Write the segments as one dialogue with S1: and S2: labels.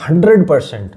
S1: 100%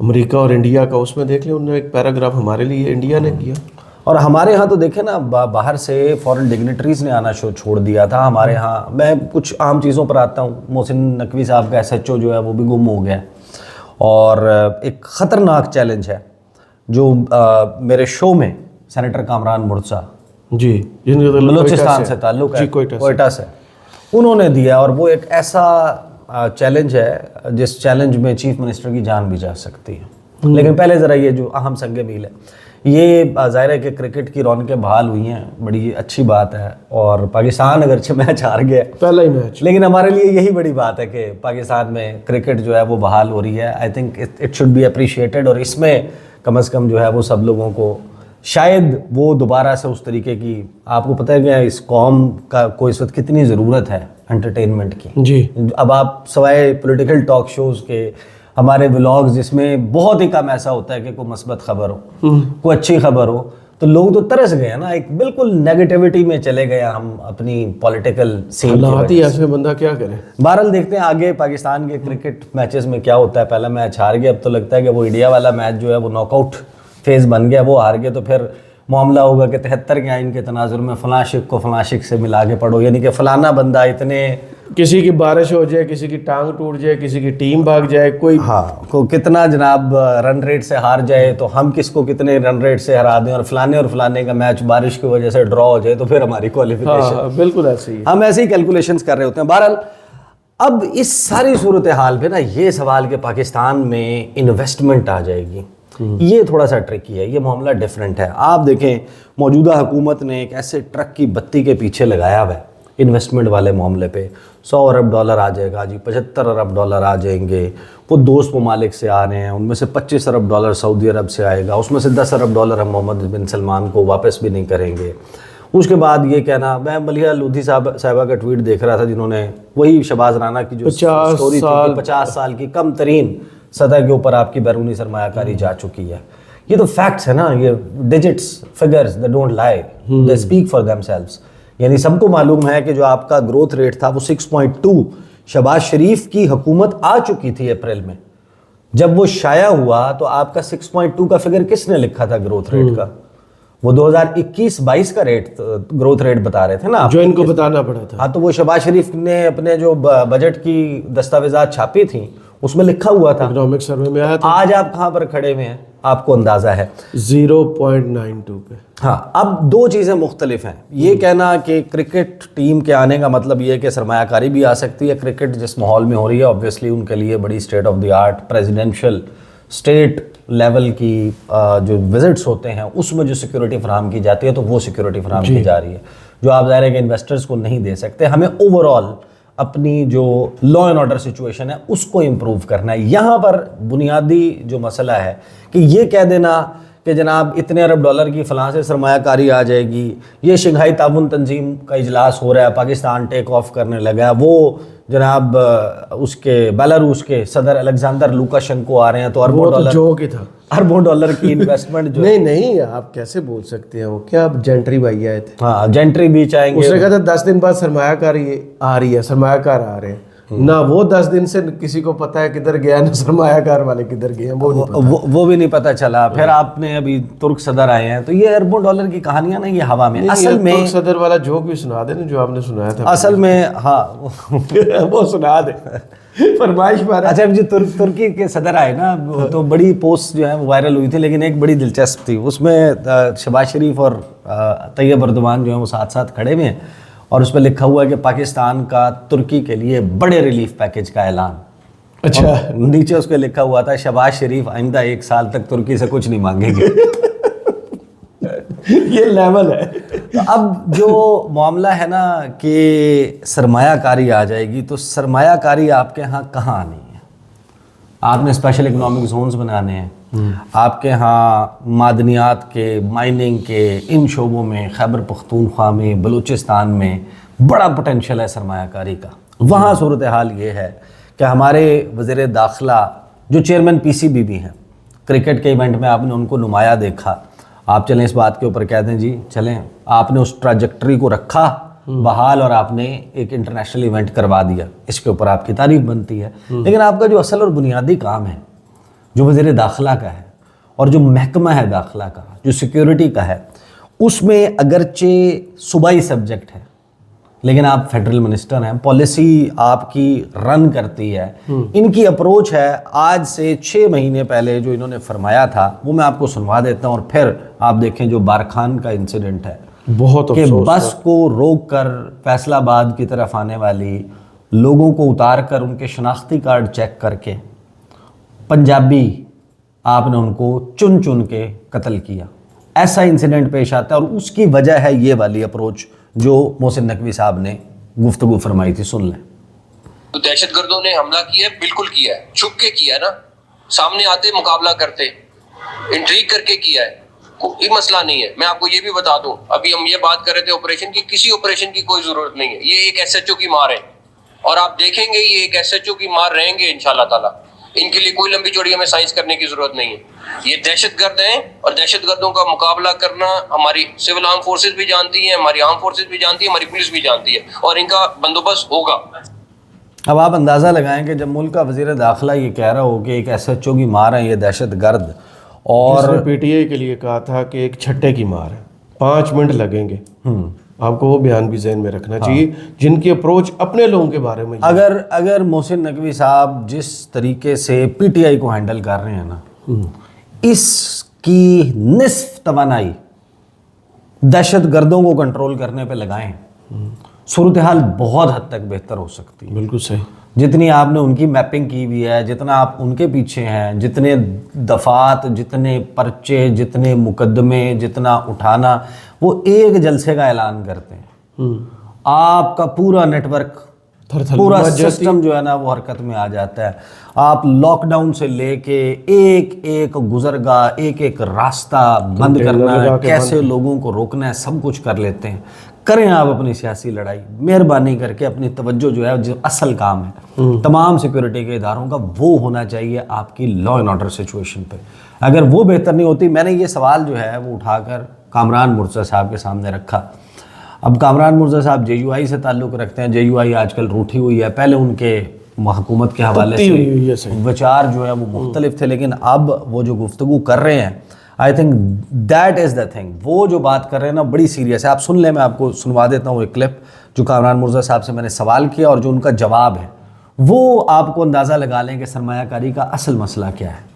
S2: امریکہ اور انڈیا کا اس میں دیکھ لیں، انہوں نے ایک پیراگراف ہمارے لیے انڈیا نے کیا.
S1: اور ہمارے ہاں تو دیکھیں نا باہر سے فورن ڈگنیٹریز نے آنا چھوڑ دیا تھا ہمارے ہاں. میں کچھ عام چیزوں پر آتا ہوں. محسن نقوی صاحب کا SHO جو ہے وہ بھی گم ہو گیا، اور ایک خطرناک چیلنج ہے جو میرے شو میں سینیٹر کامران مرزا
S2: جی جن کا
S1: بلوچستان سے تعلق ہے، کوئٹہ سے، انہوں نے دیا. اور وہ ایک ایسا چیلنج ہے جس چیلنج میں چیف منسٹر کی جان بھی جا سکتی ہے. لیکن پہلے ذرا یہ جو اہم سنگ میل ہے، یہ ظاہر ہے کہ کرکٹ کی رونقیں بحال ہوئی ہیں، بڑی اچھی بات ہے. اور پاکستان اگرچہ میچ ہار گیا
S2: پہلا ہی میچ،
S1: لیکن ہمارے لیے یہی بڑی بات ہے کہ پاکستان میں کرکٹ جو ہے وہ بحال ہو رہی ہے. I think it should be appreciated. اور اس میں کم از کم جو ہے وہ سب لوگوں کو شاید وہ دوبارہ سے اس طریقے کی، آپ کو پتہ ہے کہ اس قوم کو اس وقت کتنی ضرورت ہے انٹرٹینمنٹ کی.
S2: جی
S1: اب آپ سوائے پولیٹیکل ٹاک شوز کے ہمارے ولاگز جس میں بہت ہی کم ایسا ہوتا ہے کہ کوئی مثبت خبر ہو، کوئی اچھی خبر ہو، تو لوگ تو ترس گئے ہیں نا، ایک بالکل نیگیٹیوٹی میں چلے گئے ہم اپنی پولیٹیکل سین.
S2: حالات ہی ایسے، بندہ کیا کرے.
S1: بہرحال دیکھتے ہیں آگے پاکستان کے کرکٹ میچز میں کیا ہوتا ہے. پہلا میچ ہار گیا، اب تو لگتا ہے کہ وہ انڈیا والا میچ جو ہے وہ ناک آؤٹ فیز بن گیا، وہ ہار گئے تو پھر معاملہ ہوگا کہ 73 کے آئین کے تناظر میں فلاں شق کو فلاں شق سے ملا کے پڑھو، یعنی کہ فلانا بندہ اتنے،
S2: کسی کی بارش ہو جائے، کسی کی ٹانگ ٹوٹ جائے، کسی کی ٹیم بھاگ جائے، کوئی
S1: کو کتنا جناب رن ریٹ سے ہار جائے تو ہم کس کو کتنے رن ریٹ سے ہرا دیں، اور فلانے کا میچ بارش کی وجہ سے ڈرا ہو جائے تو پھر ہماری کوالیفیکیشن.
S2: بالکل ایسے ہی
S1: ہم ایسے ہی کیلکولیشنز کر رہے ہوتے ہیں. بہرحال اب اس ساری صورتحال پہ نا یہ سوال کہ پاکستان میں انویسٹمنٹ آ جائے گی، یہ تھوڑا سا ٹرکی ہے. یہ معاملہ ڈیفرنٹ ہے. آپ دیکھیں موجودہ حکومت نے ایک ایسے ٹرک کی بتی کے پیچھے لگایا ہوا ہے انویسٹمنٹ والے معاملے پہ. 100 ارب ڈالر آ جائے گا جی، 75 ارب ڈالر آ جائیں گے. وہ دوست ممالک سے آ رہے ہیں، ان میں سے 25 ارب ڈالر سعودی عرب سے آئے گا، اس میں سے 10 ارب ڈالر ہم محمد بن سلمان کو واپس بھی نہیں کریں گے. اس کے بعد یہ کہنا، میں ملیحہ لودھی صاحبہ کا ٹویٹ دیکھ رہا تھا جنہوں نے وہی شہباز رانا کی جو سٹوری تھی، 50 سال کی کم ترین سطح کے اوپر آپ کی بیرونی سرمایہ کاری جا چکی ہے. یہ تو فیکٹس ہے نا، یہ ڈیجٹس، فگرز، دے ڈونٹ لائی، they speak for them selves. یعنی سب کو معلوم ہے کہ جو آپ کا گروتھ ریٹ تھا وہ 6.2 شہباز شریف کی حکومت آ چکی تھی اپریل میں. جب وہ شائع ہوا تو آپ کا 6.2 کا فگر کس نے لکھا تھا گروتھ ریٹ کا؟ وہ 2021-22 کا گروتھ ریٹ بتا رہے تھے نا،
S2: جو ان کو بتانا پڑا تھا.
S1: ہاں تو وہ شہباز شریف نے اپنے جو بجٹ کی دستاویزات چھاپی تھیں اس میں لکھا ہوا تھا،
S2: اکنامک سروے میں آیا تھا.
S1: آج آپ کہاں پر کھڑے ہوئے ہیں آپ کو اندازہ ہے؟
S2: 0.92 پہ.
S1: ہاں اب دو چیزیں مختلف ہیں. یہ کہنا کہ کرکٹ ٹیم کے آنے کا مطلب یہ ہے کہ سرمایہ کاری بھی آ سکتی ہے. کرکٹ جس ماحول میں ہو رہی ہے اوبویسلی ان کے لیے بڑی state of the art presidential state level کی جو وزٹس ہوتے ہیں اس میں جو سیکیورٹی فراہم کی جاتی ہے تو وہ سیکیورٹی فراہم کی جا رہی ہے جو آپ ظاہر ہے کہ انویسٹرز کو نہیں دے سکتے. ہمیں اوور آل اپنی جو لا اینڈ آرڈر سچویشن ہے اس کو امپروو کرنا ہے. یہاں پر بنیادی جو مسئلہ ہے کہ یہ کہہ دینا کہ جناب اتنے ارب ڈالر کی فلاں سے سرمایہ کاری آ جائے گی، یہ شنگھائی تعاون تنظیم کا اجلاس ہو رہا ہے، پاکستان ٹیک آف کرنے لگا ہے، وہ جناب اس کے بیلاروس کے صدر الیگزینڈر لوکاشنکو آ رہے ہیں تو اربوں ڈالر
S2: جو کہ تھا،
S1: اربوں ڈالر کی انویسٹمنٹ جو
S2: نہیں آپ کیسے بول سکتے ہیں؟ وہ کیا جینٹری بھائی آئے تھے،
S1: ہاں جینٹری بھی چاہیں گے.
S2: اس نے کہا تھا 10 دن بعد سرمایہ کاری آ رہی ہے، سرمایہ کار آ رہے ہیں. نہ وہ 10 دن سے کسی کو پتا ہے کدھر گیا، نہ سرمایہ کار والے کدھر گئے ہیں،
S1: وہ بھی نہیں پتا چلا. پھر آپ نے ابھی ترک صدر آئے ہیں تو یہ اربوں ڈالر کی کہانیاں نا یہ ہوا میں. اصل میں
S2: ترک صدر والا جوک بھی سنا دے نا جو آپ نے سنایا تھا.
S1: اصل میں ہاں
S2: وہ سنا دے فرمائش پر.
S1: اچھا جو ترکی کے صدر آئے نا تو بڑی پوسٹ جو ہے وائرل ہوئی تھی، لیکن ایک بڑی دلچسپ تھی. اس میں شہباز شریف اور طیب اردوان جو ہیں وہ ساتھ ساتھ کھڑے ہوئے ہیں اور اس پہ لکھا ہوا ہے کہ پاکستان کا ترکی کے لیے بڑے ریلیف پیکج کا اعلان.
S2: اچھا
S1: نیچے اس پہ لکھا ہوا تھا شہباز شریف آئندہ 1 سال تک ترکی سے کچھ نہیں مانگیں گے.
S2: یہ لیول ہے.
S1: تو اب جو معاملہ ہے نا کہ سرمایہ کاری آ جائے گی، تو سرمایہ کاری آپ کے ہاں کہاں آنی ہے؟ آپ نے اسپیشل اکنامک زونز بنانے ہیں، آپ کے ہاں معدنیات کے، مائننگ کے ان شعبوں میں خیبر پختونخوا میں، بلوچستان میں بڑا پوٹینشیل ہے سرمایہ کاری کا. وہاں صورتحال یہ ہے کہ ہمارے وزیر داخلہ جو چیئرمین PCB بھی ہیں، کرکٹ کے ایونٹ میں آپ نے ان کو نمایاں دیکھا. آپ چلیں اس بات کے اوپر کہتے ہیں جی چلیں، آپ نے اس ٹراجیکٹری کو رکھا بحال اور آپ نے ایک انٹرنیشنل ایونٹ کروا دیا، اس کے اوپر آپ کی تعریف بنتی ہے. لیکن آپ کا جو اصل اور بنیادی کام ہے، جو وزیر داخلہ کا ہے اور جو محکمہ ہے داخلہ کا، جو سیکیورٹی کا ہے، اس میں اگرچہ صوبائی سبجیکٹ ہے لیکن آپ فیڈرل منسٹر ہیں، پالیسی آپ کی رن کرتی ہے. ان کی اپروچ ہے آج سے 6 مہینے پہلے جو انہوں نے فرمایا تھا وہ میں آپ کو سنوا دیتا ہوں، اور پھر آپ دیکھیں جو بارکھان کا انسیڈنٹ ہے
S2: بہت
S1: کہ
S2: افسوس
S1: بس کو روک کر فیصل آباد کی طرف آنے والی لوگوں کو اتار کر ان کے شناختی کارڈ چیک کر کے پنجابی آپ نے ان کو چن چن کے قتل کیا. ایسا انسیڈنٹ پیش آتا ہے اور اس کی وجہ ہے یہ والی اپروچ جو محسن نقوی صاحب نے گفتگو فرمائی تھی. سن لیں.
S3: تو دہشت گردوں نے حملہ کیا ہے، بالکل کیا ہے، چھپ کے کیا ہے نا، سامنے آتے مقابلہ کرتے، انٹریگ کر کے کیا ہے، کوئی مسئلہ نہیں ہے. میں آپ کو یہ بھی بتا دوں، ابھی ہم یہ بات کر رہے تھے آپریشن کی، کسی آپریشن کی کوئی ضرورت نہیں ہے. یہ ایک ایس ایچ او کی مار ہے اور آپ دیکھیں گے یہ ایک ایس ایچ او کی مار رہیں گے انشاءاللہ تعالیٰ. ان کے لیے کوئی لمبی چوڑی ہمیں سائنس کرنے کی ضرورت نہیں ہے. یہ دہشت گرد ہیں اور دہشت گردوں کا مقابلہ کرنا ہماری سول آرم فورسز بھی جانتی ہیں، ہماری آرم فورسز بھی جانتی ہیں، ہماری پولیس بھی جانتی ہے، اور ان کا بندوبست ہوگا.
S1: اب آپ اندازہ لگائیں کہ جب ملک کا وزیر داخلہ یہ کہہ رہا ہو کہ ایک ایس ایچ او کی مار ہے یہ دہشت گرد، اور
S2: پی ٹی آئی کے لیے کہا تھا کہ ایک چھٹے کی مار ہے، 5 منٹ لگیں گے. آپ کو وہ بیان بھی ذہن میں رکھنا چاہیے جن کی اپروچ اپنے لوگوں کے بارے میں.
S1: اگر محسن نقوی صاحب جس طریقے سے پی ٹی آئی کو ہینڈل کر رہے ہیں نا، اس کی نصف توانائی دہشت گردوں کو کنٹرول کرنے پہ لگائیں، صورتحال بہت حد تک بہتر ہو سکتی ہے.
S2: بالکل صحیح.
S1: جتنی آپ نے ان کی میپنگ کی ہوئی ہے، جتنا آپ ان کے پیچھے ہیں، جتنے دفعات، جتنے پرچے، جتنے مقدمے، جتنا اٹھانا، وہ ایک جلسے کا اعلان کرتے ہیں، آپ کا پورا نیٹ ورک، پورا سسٹم جو ہے نا وہ حرکت میں آ جاتا ہے. آپ لاک ڈاؤن سے لے کے ایک ایک گزرگاہ، ایک ایک راستہ بند کرنا ہے، کیسے لوگوں کو روکنا ہے، سب کچھ کر لیتے ہیں. کریں آپ اپنی سیاسی لڑائی، مہربانی کر کے اپنی توجہ جو ہے جو اصل کام ہے تمام سیکورٹی کے اداروں کا، وہ ہونا چاہیے آپ کی لا اینڈ آرڈر سچویشن پہ. اگر وہ بہتر نہیں ہوتی، میں نے یہ سوال جو ہے وہ اٹھا کر کامران مرزا صاحب کے سامنے رکھا. اب کامران مرزا صاحب جے یو آئی سے تعلق رکھتے ہیں، جے یو آئی آج کل روٹھی ہوئی ہے، پہلے ان کے حکومت کے حوالے سے وچار جو ہے وہ مختلف تھے، لیکن اب وہ جو گفتگو کر رہے ہیں I think that is the thing. وہ جو بات کر رہے ہیں نا بڑی سیریس ہے. آپ سن لیں، میں آپ کو سنوا دیتا ہوں ایک کلپ جو کامران مرزا صاحب سے میں نے سوال کیا اور جو ان کا جواب ہے، وہ آپ کو اندازہ لگا لیں کہ سرمایہ کاری کا اصل مسئلہ کیا ہے.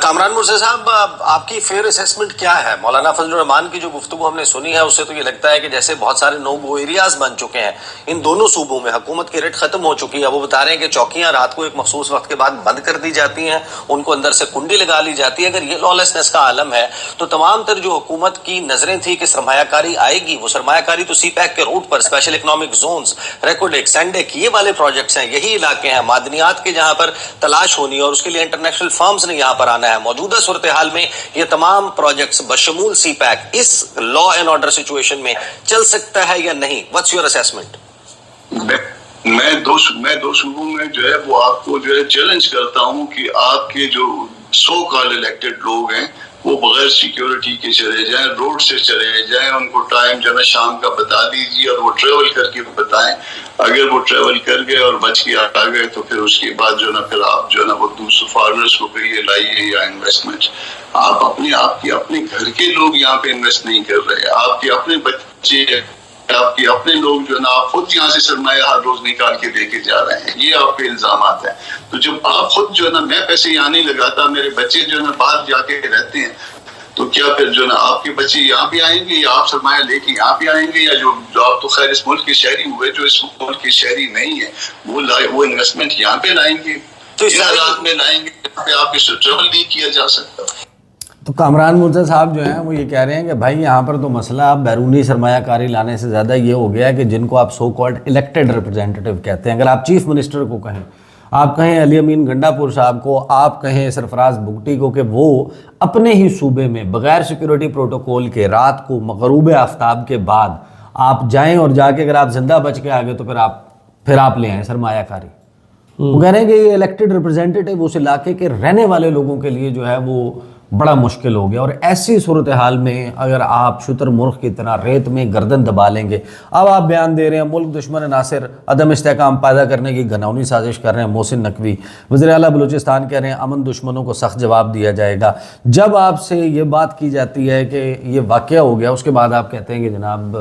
S4: کامران مرزا صاحب، آپ کی فیئر اسیسمنٹ کیا ہے؟ مولانا فضل الرحمان کی جو گفتگو ہم نے سنی ہے اس سے تو یہ لگتا ہے کہ جیسے بہت سارے نو گو ایریاز بن چکے ہیں ان دونوں صوبوں میں، حکومت کی ریٹ ختم ہو چکی ہے. وہ بتا رہے ہیں کہ چوکیاں رات کو ایک مخصوص وقت کے بعد بند کر دی جاتی ہیں، ان کو اندر سے کنڈی لگا لی جاتی ہے. اگر یہ لالسنس کا عالم ہے تو تمام تر جو حکومت کی نظریں تھی کہ سرمایہ کاری آئے گی، وہ سرمایہ کاری تو سی پیک کے روٹ پر اسپیشل اکنامک زونز، ریکوڈیک، سینڈیک، یہ والے پروجیکٹس ہیں، یہی علاقے ہیں معدنیات کے جہاں پر تلاش ہونی ہے اور اس کے لیے انٹرنیشنل فرمز نے یہاں پر آنا ہے. موجودہ صورتحال میں یہ تمام پروجیکٹس بشمول سی پیک اس لا اینڈ آرڈر سچویشن میں چل سکتا ہے یا نہیں؟ What's your assessment?
S5: میں دو صوبوں میں جو ہے وہ آپ کو جو ہے چیلنج کرتا ہوں کہ آپ کے جو سو کال الیکٹڈ لوگ ہیں وہ بغیر سیکیورٹی کے چلے جائیں، روڈ سے چلے جائیں، ان کو ٹائم جو ہے شام کا بتا دیجیے اور وہ ٹریول کر کے بتائیں. اگر وہ ٹریول کر گئے اور بچ کے آ گئے تو پھر اس کے بعد جو ہے نا پھر آپ جو ہے نا وہ دوسرے فارمرز کو کہیے لائیے یا انویسٹمنٹ. آپ اپنے گھر کے لوگ یہاں پہ انویسٹ نہیں کر رہے، آپ کے اپنے بچے، آپ کے اپنے لوگ جو ہے نا آپ خود یہاں سے سرمایہ ہر روز نکال کے دے کے جا رہے ہیں. یہ آپ پہ الزامات ہیں. تو جب آپ خود جو ہے نا، میں پیسے یہاں نہیں لگاتا، میرے بچے جو ہے نا باہر جا کے رہتے ہیں، تو کیا پھر جو ہے نا آپ کے بچے یہاں بھی آئیں گے یا آپ سرمایہ لے کے یہاں بھی آئیں گے، یا جو آپ تو خیر اس ملک کے شہری ہوئے، جو اس ملک کے شہری نہیں ہیں وہ انویسٹمنٹ یہاں پہ لائیں گے،
S4: تو
S5: اس حالات میں لائیں گے جہاں پہ آپ اس ٹریول نہیں کیا جا سکتا.
S1: تو کامران مرزا صاحب جو ہیں وہ یہ کہہ رہے ہیں کہ بھائی یہاں پر تو مسئلہ اب بیرونی سرمایہ کاری لانے سے زیادہ یہ ہو گیا ہے کہ جن کو آپ سو کالڈ الیکٹڈ ریپرزینٹیو کہتے ہیں. اگر آپ چیف منسٹر کو کہیں، آپ کہیں علی امین گنڈا پور صاحب کو، آپ کہیں سرفراز بگٹی کو کہ وہ اپنے ہی صوبے میں بغیر سیکیورٹی پروٹوکول کے رات کو مغروب آفتاب کے بعد آپ جائیں اور جا کے اگر آپ زندہ بچ کے آگے تو پھر آپ لے آئیں سرمایہ کاری. وہ کہہ رہے ہیں کہ یہ الیکٹڈ ریپرزینٹیو اس علاقے کے رہنے والے لوگوں کے لیے جو ہے وہ بڑا مشکل ہو گیا. اور ایسی صورتحال میں اگر آپ شتر مرغ کی طرح ریت میں گردن دبا لیں گے. اب آپ بیان دے رہے ہیں ملک دشمن ناصر عدم استحکام پیدا کرنے کی گھناؤنی سازش کر رہے ہیں محسن نقوی. وزیر اعلیٰ بلوچستان کہہ رہے ہیں امن دشمنوں کو سخت جواب دیا جائے گا. جب آپ سے یہ بات کی جاتی ہے کہ یہ واقعہ ہو گیا، اس کے بعد آپ کہتے ہیں کہ جناب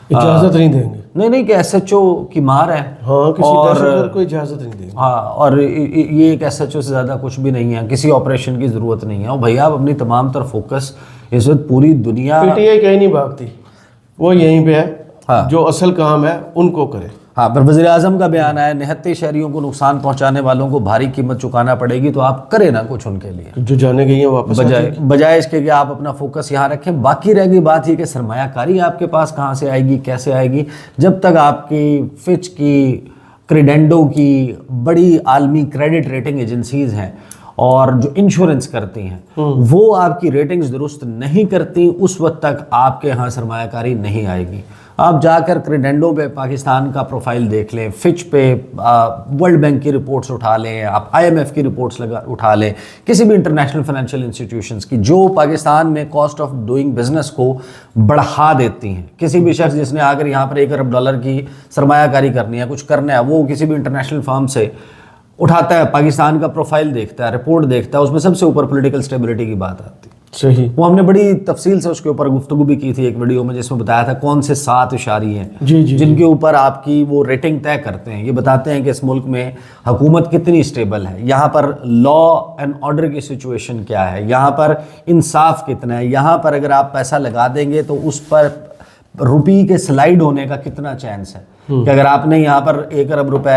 S2: اجازت نہیں دیں گے.
S1: نہیں کہ ایس ایچ او کی مار ہے.
S2: ہاں، کسی دہشت گرد کو اجازت نہیں دیں گے.
S1: ہاں، اور یہ ایک ایس ایچ او سے زیادہ کچھ بھی نہیں ہے، کسی آپریشن کی ضرورت نہیں ہے. اور بھائی آپ اپنی تمام تر فوکس اس وقت پوری دنیا
S2: پی ٹی آئی کہیں نہیں بھاگتی، وہ یہیں پہ ہے.
S1: ہاں،
S2: جو اصل کام ہے ان کو کرے.
S1: ہاں، پر وزیر اعظم کا بیان ہے نہتے شہریوں کو نقصان پہنچانے والوں کو بھاری قیمت چکانا پڑے گی، تو آپ کریں نا کچھ ان کے لیے،
S2: جو جانے گئی ہیں واپس
S1: بجائے اس کے کہ آپ اپنا فوکس یہاں رکھیں. باقی رہ گئی بات یہ کہ سرمایہ کاری آپ کے پاس کہاں سے آئے گی، کیسے آئے گی. جب تک آپ کی فچ کی، کریڈینڈو کی بڑی عالمی کریڈٹ ریٹنگ ایجنسیز ہیں اور جو انشورنس کرتی ہیں وہ آپ کی ریٹنگز درست نہیں کرتی، اس وقت تک آپ کے ہاں سرمایہ کاری نہیں آئے گی. آپ جا کر کریڈینڈو پہ پاکستان کا پروفائل دیکھ لیں، فچ پہ ورلڈ بینک کی رپورٹس اٹھا لیں، آپ آئی ایم ایف کی رپورٹس اٹھا لیں، کسی بھی انٹرنیشنل فائنینشیل انسٹیٹیوشنز کی جو پاکستان میں کاسٹ آف ڈوئنگ بزنس کو بڑھا دیتی ہیں. کسی بھی شخص جس نے آ کر یہاں پر $1 ارب کی سرمایہ کاری کرنی ہے، کچھ کرنا ہے، وہ کسی بھی انٹرنیشنل فرم سے اٹھاتا ہے، پاکستان کا پروفائل دیکھتا ہے، رپورٹ دیکھتا ہے، اس میں سب سے اوپر پولیٹیکل اسٹیبلٹی کی بات آتی ہے.
S2: صحیح.
S1: وہ ہم نے بڑی تفصیل سے اس کے اوپر گفتگو بھی کی تھی ایک ویڈیو میں، جس میں بتایا تھا کون سے 7 اشاریے ہیں جن کے اوپر آپ کی وہ ریٹنگ طے کرتے ہیں. یہ بتاتے ہیں کہ اس ملک میں حکومت کتنی اسٹیبل ہے، یہاں پر لا اینڈ آرڈر کی سچویشن کیا ہے، یہاں پر انصاف کتنا ہے، یہاں پر اگر آپ پیسہ لگا دیں گے تو اس پر روپی کے سلائیڈ ہونے کا کتنا چانس ہے. کہ اگر آپ نے یہاں پر $1 ارب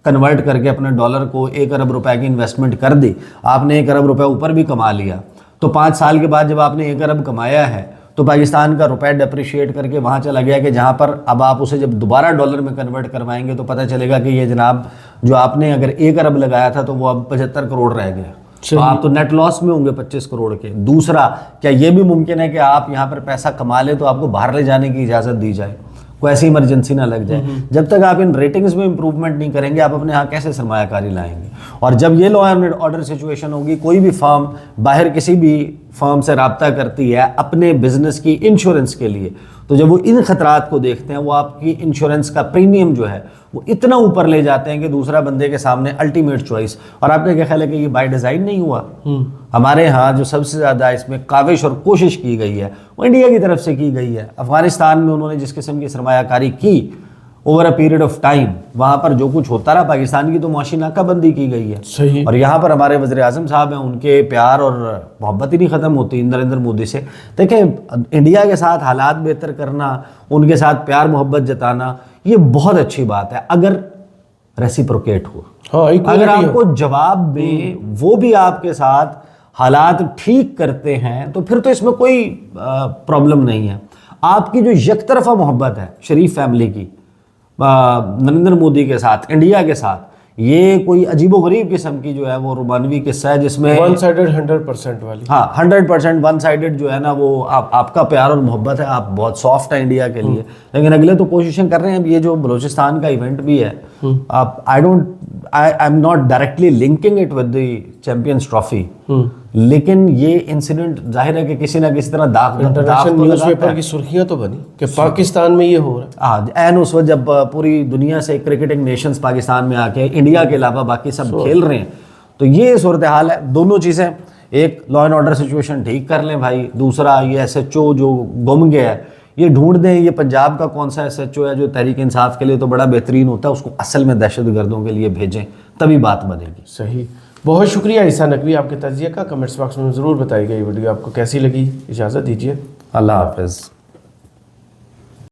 S1: کنورٹ کر کے اپنے ڈالر کو $1 ارب کی انویسٹمنٹ کر دی، آپ نے $1 ارب اوپر بھی کما لیا، تو 5 سال کے بعد جب آپ نے $1 ارب کمایا ہے تو پاکستان کا روپے ڈیپریشیٹ کر کے وہاں چلا گیا کہ جہاں پر اب آپ اسے جب دوبارہ ڈالر میں کنورٹ کروائیں گے تو پتہ چلے گا کہ یہ جناب جو آپ نے اگر $1 ارب لگایا تھا تو وہ اب 75 کروڑ رہ گیا. تو آپ تو نیٹ لاس میں ہوں گے 25 کروڑ کے. دوسرا، کیا یہ بھی ممکن ہے کہ آپ یہاں پر پیسہ کما لیں تو آپ کو باہر لے جانے کی اجازت دی جائے، کوئی ایسی ایمرجنسی نہ لگ جائے؟ جب تک آپ ان ریٹنگز میں امپروومنٹ نہیں کریں گے آپ اپنے ہاں کیسے سرمایہ کاری لائیں گے؟ اور جب یہ لا اینڈ آرڈر سچویشن ہوگی، کوئی بھی فرم باہر کسی بھی فرم سے رابطہ کرتی ہے اپنے بزنس کی انشورنس کے لیے، تو جب وہ ان خطرات کو دیکھتے ہیں وہ آپ کی انشورنس کا پریمیم جو ہے وہ اتنا اوپر لے جاتے ہیں کہ دوسرا بندے کے سامنے الٹیمیٹ چوائس. اور آپ کا کیا خیال ہے کہ یہ بائی ڈیزائن نہیں ہوا؟ ہمارے ہاں جو سب سے زیادہ اس میں کاوش اور کوشش کی گئی ہے وہ انڈیا کی طرف سے کی گئی ہے. افغانستان میں انہوں نے جس قسم کی سرمایہ کاری کی over a period of time, وہاں پر جو کچھ ہوتا رہا، پاکستان کی تو معاشی ناکہ بندی کی گئی ہے.
S2: صحیح.
S1: اور یہاں پر ہمارے وزیر اعظم صاحب ہیں، ان کے پیار اور محبت ہی نہیں ختم ہوتی نریندر مودی سے. دیکھیں انڈیا کے ساتھ حالات بہتر کرنا، ان کے ساتھ پیار محبت جتانا، یہ بہت اچھی بات ہے اگر ریسیپروکیٹ ہو. اگر آپ کو جواب دیں وہ بھی آپ کے ساتھ حالات ٹھیک کرتے ہیں تو پھر تو اس میں کوئی پرابلم نہیں ہے. آپ کی جو یک طرفہ محبت ہے شریف فیملی کی نریندر مودی کے ساتھ، انڈیا کے ساتھ، یہ کوئی عجیب و غریب قسم کی جو ہے وہ رومانوی قصہ ہے جس میں
S2: 100% والی.
S1: ہاں 100% ون سائیڈڈ جو ہے نا وہ آپ کا پیار اور محبت ہے، آپ بہت سافٹ ہیں انڈیا کے لیے. لیکن اگلے تو کوششیں کر رہے ہیں. اب یہ جو بلوچستان کا ایونٹ بھی ہے، I am not directly linking it with the champions trophy, لیکن یہ انسیڈنٹ ظاہر ہے کہ کسی نہ کسی طرح داغ
S2: انٹرنیشنل نیوز پیپر کی سرخیاں تو بنی کہ پاکستان میں یہ ہو رہا ہے.
S1: ہاں، این اس وقت جب پوری دنیا سے کرکٹنگ نیشنز پاکستان میں آ کے انڈیا کے علاوہ باقی سب کھیل رہے ہیں، تو یہ صورتحال ہے. دونوں چیزیں، ایک لا اینڈ آرڈر سچویشن ٹھیک کر لیں بھائی، دوسرا یہ ایس ایچ او جو گم گیا ہے یہ ڈھونڈ دیں. یہ پنجاب کا کون سا ایس ایچ او ہے جو تحریک انصاف کے لیے تو بڑا بہترین ہوتا ہے، اس کو اصل میں دہشت گردوں کے لیے بھیجیں، تبھی بات بنے گی.
S2: صحیح. بہت شکریہ عیسیٰ نقوی آپ کے تجزیے کا. کمنٹس باکس میں ضرور بتائیے گا یہ ویڈیو آپ کو کیسی لگی. اجازت دیجیے.
S1: اللہ حافظ.